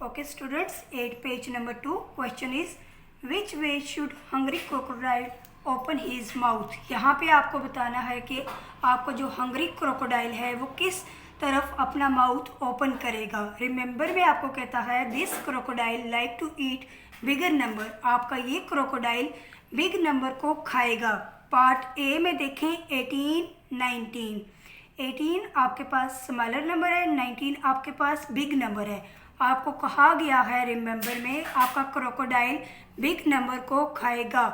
Okay students, 8 page number 2 question is which way should hungry crocodile open his mouth। यहाँ पे आपको बताना है कि आपको जो हंग्री क्रोकोडाइल है वो किस तरफ अपना माउथ ओपन करेगा। रिमेंबर में आपको कहता है this crocodile like to eat bigger number. आपका ये क्रोकोडाइल बिग नंबर को खाएगा। पार्ट ए में देखें 18, 19। 18 आपके पास स्मॉलर नंबर है, 19 आपके पास बिग नंबर है। आपको कहा गया है रिमेंबर में आपका क्रोकोडाइल बिग नंबर को खाएगा।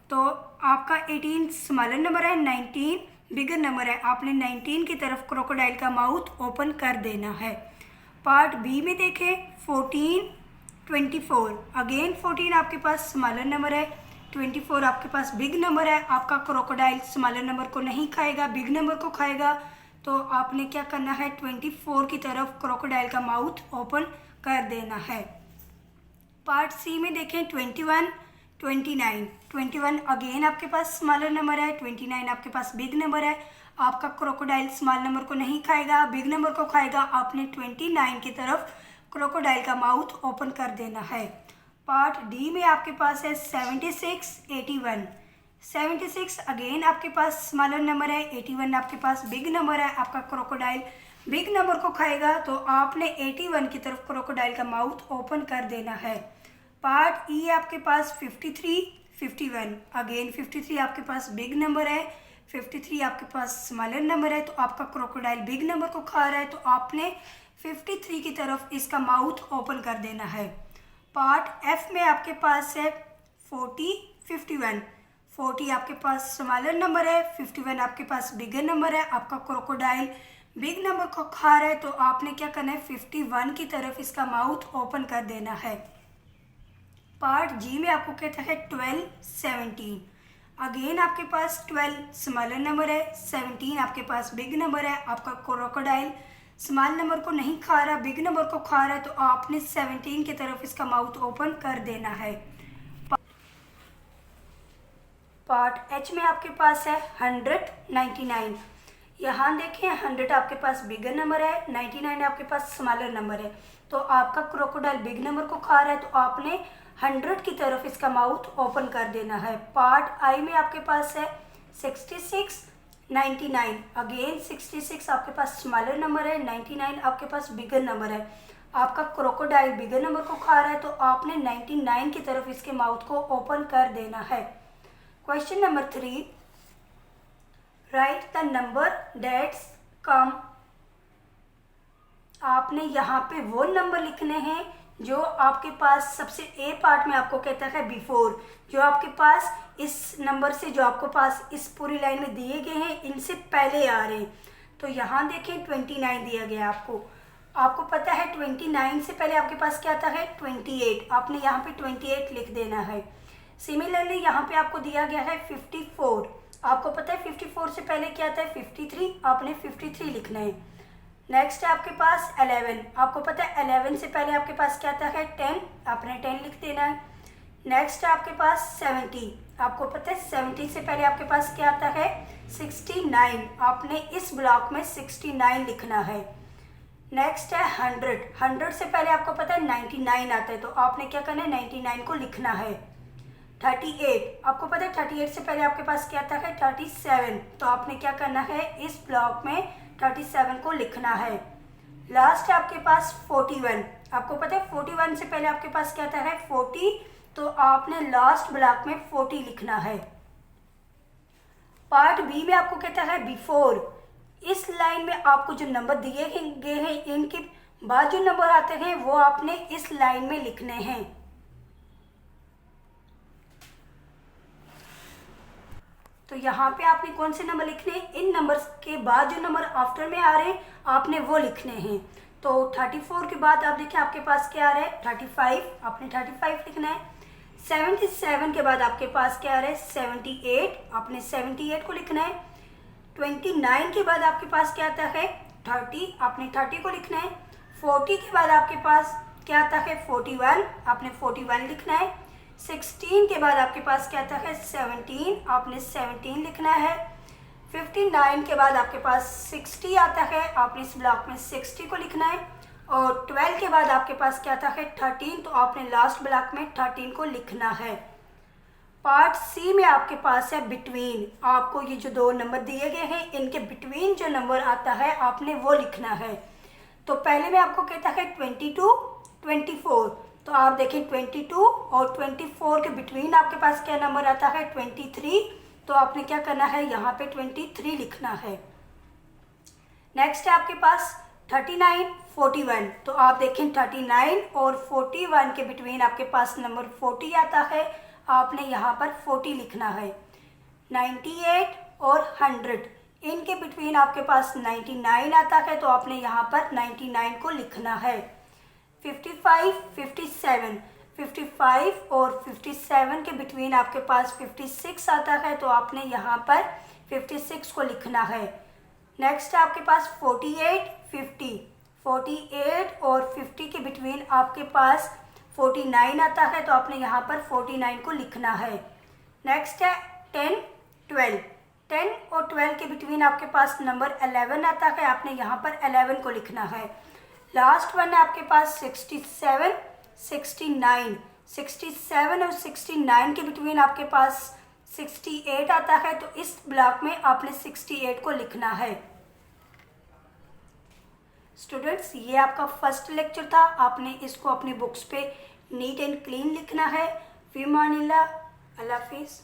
तो आपका 18 स्मॉलर नंबर है, 19 बिगर नंबर है। आपने 19 की तरफ क्रोकोडाइल का माउथ ओपन कर देना है। पार्ट बी में देखें 14, 24। अगेन 14 आपके पास स्मॉलर नंबर है, 24 आपके पास बिग नंबर है। आपका क्रोकोडाइल स्मॉलर नंबर को नहीं खाएगा, बिग नंबर को खाएगा। तो आपने क्या करना है, 24 की तरफ क्रोकोडाइल का माउथ ओपन कर देना है। पार्ट सी में देखें 21, 29। 21 अगेन आपके पास स्मॉलर नंबर है, 29 आपके पास बिग नंबर है। आपका क्रोकोडाइल स्मॉल नंबर को नहीं खाएगा, बिग नंबर को खाएगा। आपने 29 की तरफ क्रोकोडाइल का माउथ ओपन कर देना है। पार्ट डी में आपके पास है 76, 81। 76 अगेन आपके पास स्मॉलर नंबर है, 81 आपके पास बिग नंबर है। आपका क्रोकोडाइल बिग नंबर को खाएगा। तो आपने 81 की तरफ क्रोकोडाइल का माउथ ओपन कर देना है। पार्ट ई आपके पास 53, 51। अगेन 53 आपके पास बिग नंबर है, 53 आपके पास स्मॉलर नंबर है। तो आपका क्रोकोडाइल बिग नंबर को खा रहा है। तो आपने 53 की तरफ इसका माउथ ओपन कर देना है। पार्ट एफ में आपके पास है 40, 51। 40 आपके पास स्मॉलर नंबर है, 51 आपके पास बिगर नंबर है। आपका क्रोकोडाइल बिग नंबर को खा रहा है। तो आपने क्या करना है, 51 की तरफ इसका माउथ ओपन कर देना है। पार्ट जी में आपको कहता है 12, 17। अगेन आपके पास 12 स्मॉलर नंबर है, 17 आपके पास बिग नंबर है। आपका क्रोकोडाइल स्मॉल नंबर को नहीं खा रहा, बिग नंबर को खा रहा है। तो आपने 17 की तरफ इसका माउथ ओपन कर देना है। पार्ट एच में आपके पास है 100, 99। यहाँ देखें 100 आपके पास बिगर नंबर है, 99 आपके पास स्मॉलर नंबर है। तो आपका क्रोकोडाइल बिग नंबर को खा रहा है। तो आपने 100 की तरफ इसका माउथ ओपन कर देना है। पार्ट आई में आपके पास है 66, 99। अगेन 66 आपके पास स्मॉलर नंबर है, 99 आपके पास बिगर नंबर है। आपका क्रोकोडाइल बिगर नंबर को खा रहा है। तो आपने 99 की तरफ इसके माउथ को ओपन कर देना है। Question number 3, write the number that's come. आपने यहाँ पे वो नंबर लिखने हैं जो आपके पास सबसे ए पार्ट में आपको कहता है बिफोर, जो आपके पास इस नंबर से जो आपको पास इस पूरी लाइन में दिए गए हैं इनसे पहले आ रहे हैं। तो यहाँ देखें 29 दिया गया आपको पता है 29 से पहले आपके पास क्या आता है 28। आपने यहाँ पे 28 लिख देना है। सिमिलरली यहाँ पे आपको दिया गया है 54। आपको पता है 54 से पहले क्या आता है 53। आपने 53 लिखना है। नेक्स्ट है आपके पास 11। आपको पता है 11 से पहले आपके पास क्या आता है 10। आपने 10 लिख देना है। नेक्स्ट है आपके पास 70। आपको पता है 70 से पहले आपके पास क्या आता है 69। आपने इस ब्लॉक में 69 लिखना है। नेक्स्ट है 100। 100 से पहले आपको पता है 99 आता है। तो आपने क्या करना है 99 को लिखना है। 38 आपको पता है 38 से पहले आपके पास क्या आता है 37। तो आपने क्या करना है इस ब्लॉक में 37 को लिखना है। लास्ट है आपके पास 41। आपको पता है 41 से पहले आपके पास क्या आता है 40। तो आपने लास्ट ब्लॉक में 40 लिखना है। पार्ट बी में आपको कहता है बिफोर। इस लाइन में आपको जो नंबर दिए गए हैं इनके बाद जो नंबर आते हैं वो आपने इस लाइन में लिखने हैं। तो यहाँ पे आपने कौन से नंबर लिखने हैं, इन नंबर्स के बाद जो नंबर आफ्टर में आ रहे हैं आपने वो लिखने हैं। तो 34 के बाद आप देखें आपके पास क्या आ रहा है 35। आपने 35 लिखना है। 77 के बाद आपके पास क्या आ रहा है 78। आपने 78 को लिखना है। 29 के बाद आपके पास क्या आता है 30। आपने 30 को लिखना है। 40 के बाद आपके पास क्या आता है 41। आपने 41 लिखना है। 16 के बाद आपके पास क्या आता है 17। आपने 17 लिखना है। 59 के बाद आपके पास 60 आता है। आपने इस ब्लॉक में 60 को लिखना है। और 12 के बाद आपके पास क्या था है 13, तो आपने लास्ट ब्लॉक में 13 को लिखना है। पार्ट सी में आपके पास है बिटवीन, आपको ये जो दो नंबर दिए गए हैं इनके बिटवीन जो नंबर आता है आपने वो लिखना है। तो पहले में आपको कहता है 22, 24, तो आप देखें 22 और 24 के बिटवीन आपके पास क्या नंबर आता है 23, तो आपने क्या करना है यहाँ पे 23 लिखना है। नेक्स्ट है आपके पास 39, 41, तो आप देखें 39 और 41 के बिटवीन आपके पास नंबर 40 आता है, आपने यहाँ पर 40 लिखना है। 98 और 100, इनके बिटवीन आपके पास 99 आता है, तो आपने यहाँ पर 99 को लिखना है। 55, 57, 55 और 57 के बिटवीन आपके पास 56 आता है, तो आपने यहाँ पर 56 को लिखना है। नेक्स्ट है आपके पास 48, 50, 48 और 50 के बिटवीन आपके पास 49 आता है, तो आपने यहाँ पर 49 को लिखना है। नेक्स्ट है 10, 12, 10 और 12 के बिटवीन आपके पास नंबर 11 आता है, आपने यहाँ पर 11 को लिखना है। लास्ट वन है आपके पास 67, 69, 67 और 69 के बिटवीन आपके पास 68 आता है, तो इस ब्लॉक में आपने 68 को लिखना है। स्टूडेंट्स, ये आपका फर्स्ट लेक्चर था, आपने इसको अपनी बुक्स पे नीट एंड क्लीन लिखना है। फी मानिल्लाह, अल्लाह हाफिज़।